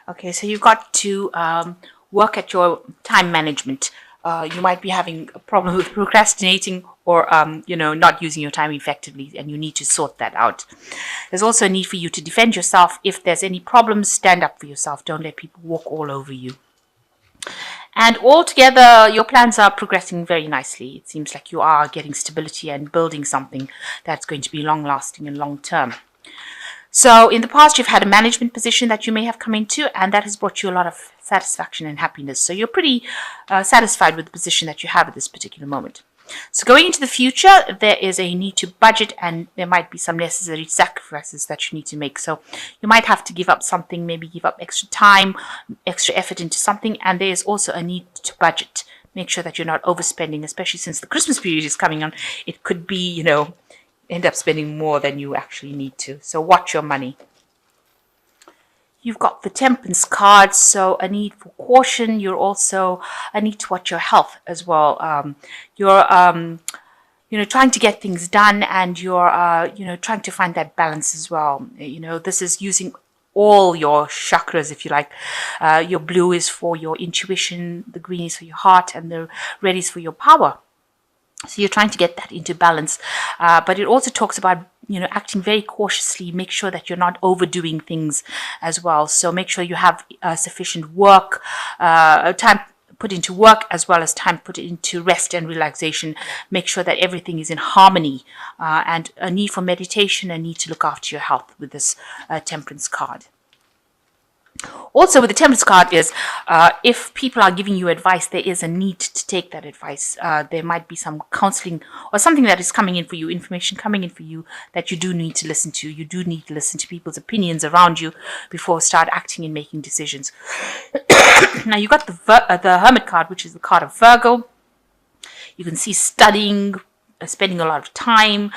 Okay, so you've got to work at your time management. You might be having a problem with procrastinating or, not using your time effectively, and you need to sort that out. There's also a need for you to defend yourself. If there's any problems, stand up for yourself. Don't let people walk all over you. And altogether, your plans are progressing very nicely. It seems like you are getting stability and building something that's going to be long lasting and long term. So in the past, you've had a management position that you may have come into, and that has brought you a lot of satisfaction and happiness. So you're pretty satisfied with the position that you have at this particular moment. So going into the future, there is a need to budget, and there might be some necessary sacrifices that you need to make. So you might have to give up something, maybe give up extra time, extra effort into something, and there is also a need to budget. Make sure that you're not overspending, especially since the Christmas period is coming on. It could be, end up spending more than you actually need to. So watch your money. You've got the Temperance card, so a need for caution. You're also a need to watch your health as well. You're trying to get things done, and you're trying to find that balance as well. This is using all your chakras, if you like. Your blue is for your intuition, the green is for your heart, and the red is for your power. So you're trying to get that into balance. But it also talks about, acting very cautiously. Make sure that you're not overdoing things as well. So make sure you have sufficient work, time put into work, as well as time put into rest and relaxation. Make sure that everything is in harmony, and a need for meditation, a need to look after your health with this Temperance card. Also, with the Temperance card is, if people are giving you advice, there is a need to take that advice. There might be some counseling or something that is coming in for you, information coming in for you that you do need to listen to. You do need to listen to people's opinions around you before start acting and making decisions. Now, you got the Hermit card, which is the card of Virgo. You can see studying, spending a lot of time,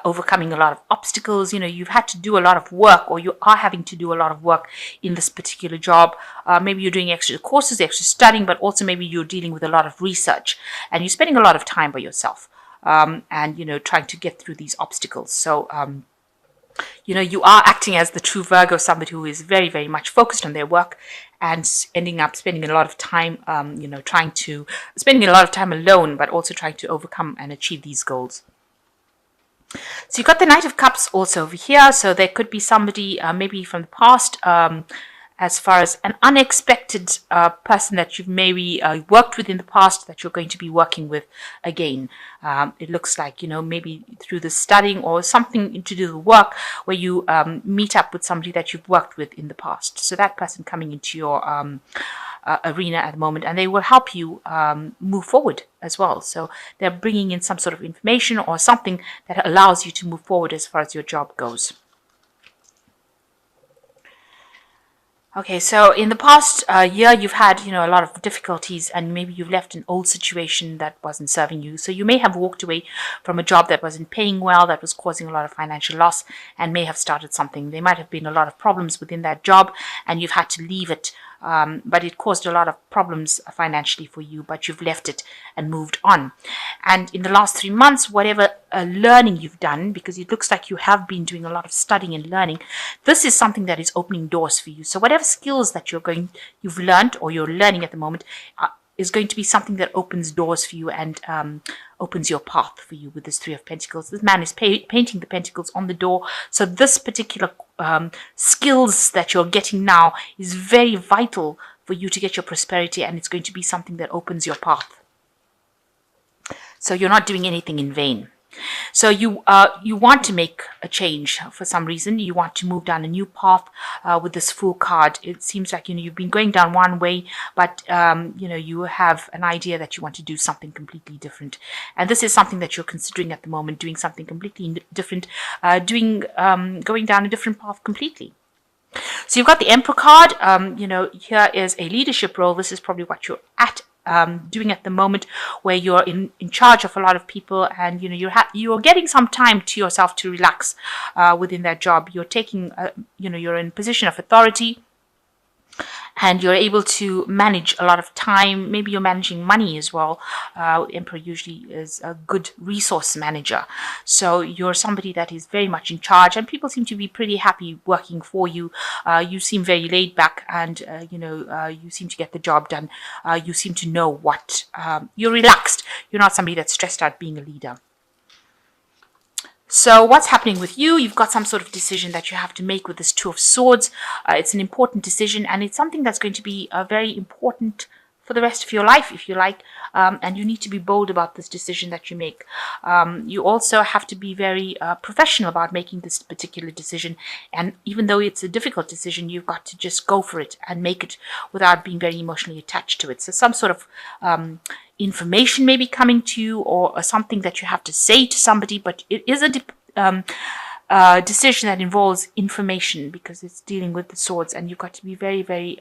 overcoming a lot of obstacles. You've had to do a lot of work, or you are having to do a lot of work in this particular job. Maybe you're doing extra courses, extra studying, but also maybe you're dealing with a lot of research, and you're spending a lot of time by yourself, and trying to get through these obstacles. So you are acting as the true Virgo, somebody who is very, very much focused on their work and ending up spending a lot of time, spending a lot of time alone, but also trying to overcome and achieve these goals. So you've got the Knight of Cups also over here. So there could be somebody maybe from the past, as far as an unexpected person that you've maybe worked with in the past that you're going to be working with again. It looks like, maybe through the studying or something to do with work where you meet up with somebody that you've worked with in the past. So that person coming into your arena at the moment, and they will help you move forward as well. So they're bringing in some sort of information or something that allows you to move forward as far as your job goes. Okay, so in the past year, you've had, a lot of difficulties, and maybe you've left an old situation that wasn't serving you. So you may have walked away from a job that wasn't paying well, that was causing a lot of financial loss, and may have started something. There might have been a lot of problems within that job, and you've had to leave it. But it caused a lot of problems financially for you, but you've left it and moved on. And in the last 3 months, whatever learning you've done, because it looks like you have been doing a lot of studying and learning, this is something that is opening doors for you. So whatever skills that you've learned or you're learning at the moment is going to be something that opens doors for you and opens your path for you with this Three of Pentacles. This man is painting the pentacles on the door. So this particular skills that you're getting now is very vital for you to get your prosperity, and it's going to be something that opens your path. So you're not doing anything in vain. So you want to make a change for some reason. You want to move down a new path with this Fool card. It seems like you've been going down one way, but you have an idea that you want to do something completely different. And this is something that you're considering at the moment, doing something completely different, going down a different path completely. So you've got the Emperor card. Here is a leadership role. This is probably what you're doing at the moment, where you're in charge of a lot of people, and you're getting some time to yourself to relax within that job. You're taking you're in a position of authority, and you're able to manage a lot of time. Maybe you're managing money as well. Emperor usually is a good resource manager. So you're somebody that is very much in charge, and people seem to be pretty happy working for you. You seem very laid back, and you seem to get the job done. You seem to know what, you're relaxed. You're not somebody that's stressed out being a leader. So what's happening with you? You've got some sort of decision that you have to make with this Two of Swords. It's an important decision, and it's something that's going to be very important for the rest of your life, if you like, and you need to be bold about this decision that you make. You also have to be very professional about making this particular decision, and even though it's a difficult decision, you've got to just go for it and make it without being very emotionally attached to it. So some sort of information may be coming to you, or something that you have to say to somebody, but it is a decision that involves information, because it's dealing with the swords, and you've got to be very, very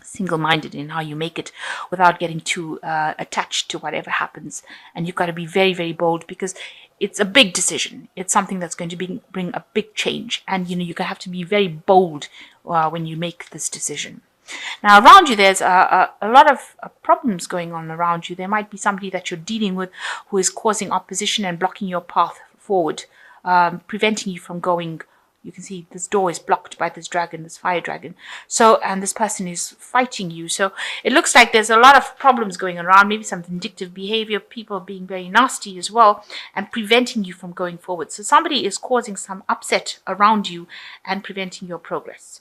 single-minded in how you make it without getting too attached to whatever happens. And you've got to be very, very bold, because it's a big decision. It's something that's going to bring a big change, and you have to be very bold when you make this decision. Now, around you, there's a lot of problems going on around you. There might be somebody that you're dealing with who is causing opposition and blocking your path forward, preventing you from going. You can see this door is blocked by this dragon, this fire dragon. So, and this person is fighting you. So it looks like there's a lot of problems going around, maybe some vindictive behavior, people being very nasty as well, and preventing you from going forward. So somebody is causing some upset around you and preventing your progress.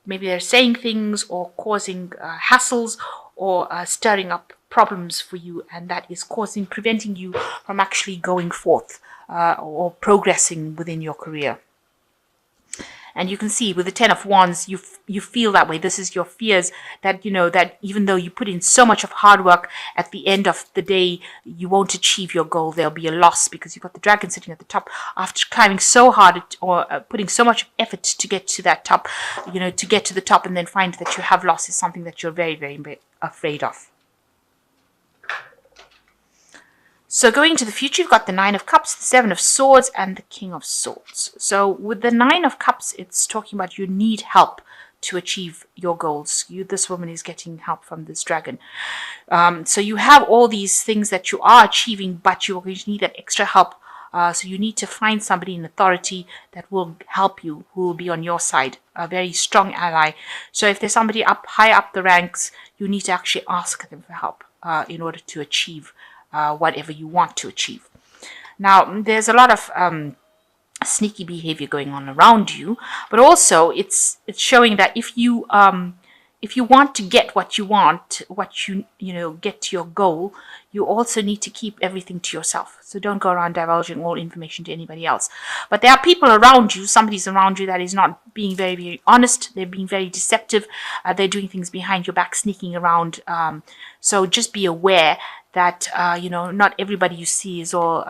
Maybe they're saying things or causing hassles or stirring up problems for you, and that is preventing you from actually going forth or progressing within your career. And you can see with the Ten of Wands, you feel that way. This is your fears that, that even though you put in so much of hard work, at the end of the day, you won't achieve your goal. There'll be a loss, because you've got the dragon sitting at the top after climbing so hard or putting so much effort to get to that top, to get to the top and then find that you have lost is something that you're very, very afraid of. So going into the future, you've got the Nine of Cups, the Seven of Swords, and the King of Swords. So with the Nine of Cups, it's talking about you need help to achieve your goals. This woman is getting help from this dragon. So you have all these things that you are achieving, but you're going to need that extra help. So you need to find somebody in authority that will help you, who will be on your side, a very strong ally. So if there's somebody high up the ranks, you need to actually ask them for help in order to achieve whatever you want to achieve. Now, there's a lot of sneaky behavior going on around you, but also it's showing that if you want to get what you want, get to your goal, you also need to keep everything to yourself. So don't go around divulging all information to anybody else. But there are people around you, somebody's around you that is not being very, very honest. They're being very deceptive. They're doing things behind your back, sneaking around. So just be aware that, not everybody you see is all,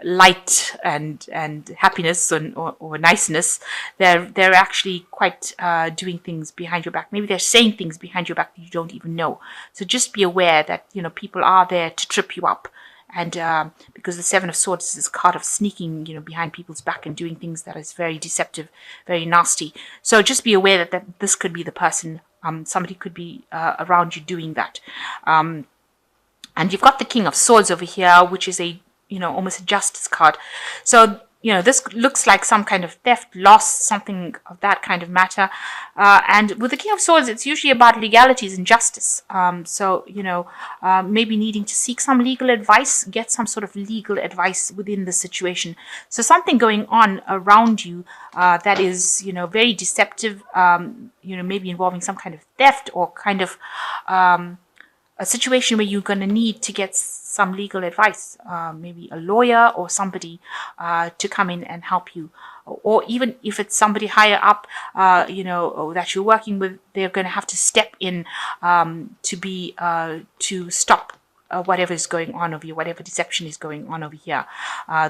light and happiness or niceness. They're actually quite doing things behind your back. Maybe they're saying things behind your back that you don't even know. So just be aware that, people are there to trip you up. And because the Seven of Swords is this card of sneaking, behind people's back and doing things that is very deceptive, very nasty. So just be aware that this could be the person. Somebody could be around you doing that. And you've got the King of Swords over here, which is almost a justice card. So, this looks like some kind of theft, loss, something of that kind of matter. And with the King of Swords, it's usually about legalities and justice. Maybe needing to seek some legal advice, get some sort of legal advice within the situation. So something going on around you that is, very deceptive, maybe involving some kind of theft or kind of a situation where you're going to need to get some legal advice, maybe a lawyer or somebody to come in and help you. Or even if it's somebody higher up, that you're working with, they're going to have to step in to stop whatever is going on over here, whatever deception is going on over here.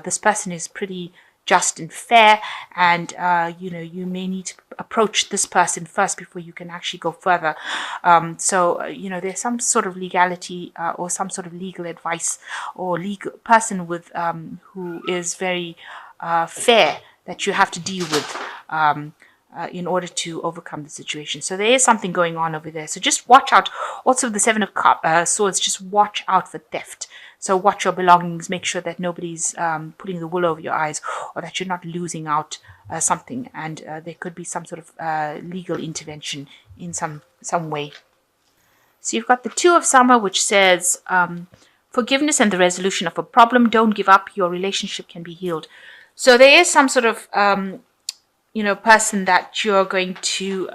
This person is pretty just and fair, and you may need to approach this person first before you can actually go further. There's some sort of legality or some sort of legal advice or legal person with who is very fair that you have to deal with. in order to overcome the situation. So there is something going on over there. So just watch out. Also, the Seven of Swords, just watch out for theft. So watch your belongings. Make sure that nobody's putting the wool over your eyes, or that you're not losing out something. And there could be some sort of legal intervention in some way. So you've got the Two of Summer, which says forgiveness and the resolution of a problem. Don't give up. Your relationship can be healed. So there is some sort of person that you're going to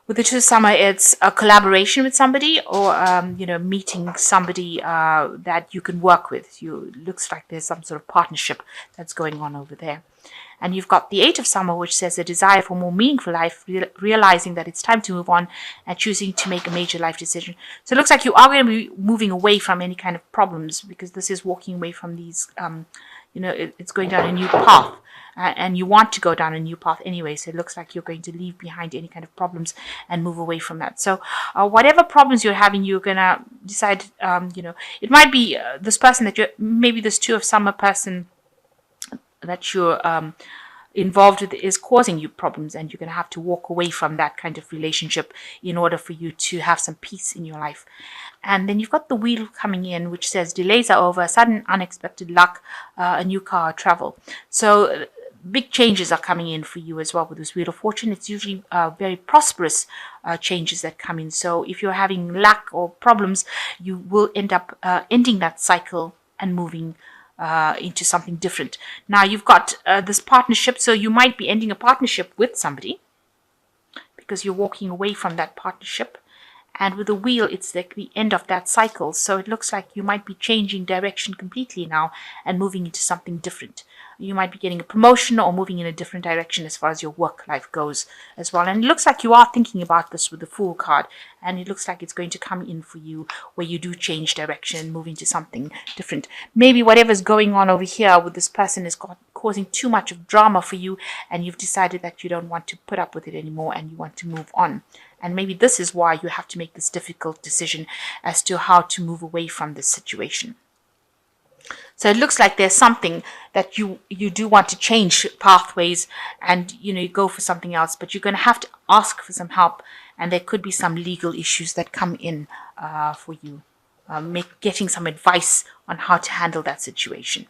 with the Two of Summer, it's a collaboration with somebody, or meeting somebody that you can work with. Looks like there's some sort of partnership that's going on over there. And you've got the Eight of Summer, which says a desire for more meaningful life, realizing that it's time to move on and choosing to make a major life decision. So it looks like you are going to be moving away from any kind of problems, because this is walking away from these, it's going down a new path. And you want to go down a new path anyway, so it looks like you're going to leave behind any kind of problems and move away from that. So whatever problems you're having, you're going to decide, it might be this person maybe this Two of Summer person that you're involved with is causing you problems, and you're going to have to walk away from that kind of relationship in order for you to have some peace in your life. And then you've got the Wheel coming in, which says delays are over, sudden unexpected luck, a new car, travel. So big changes are coming in for you as well with this Wheel of Fortune. It's usually very prosperous changes that come in. So if you're having lack or problems, you will end up ending that cycle and moving into something different. Now you've got this partnership, so you might be ending a partnership with somebody because you're walking away from that partnership. And with the Wheel, it's like the end of that cycle. So it looks like you might be changing direction completely now and moving into something different. You might be getting a promotion or moving in a different direction as far as your work life goes as well. And it looks like you are thinking about this with the Fool card. And it looks like it's going to come in for you where you do change direction and move into something different. Maybe whatever's going on over here with this person is causing too much of drama for you, and you've decided that you don't want to put up with it anymore and you want to move on. And maybe this is why you have to make this difficult decision as to how to move away from this situation. So it looks like there's something that you do want to change pathways, and you go for something else, but you're going to have to ask for some help, and there could be some legal issues that come in for you, getting some advice on how to handle that situation.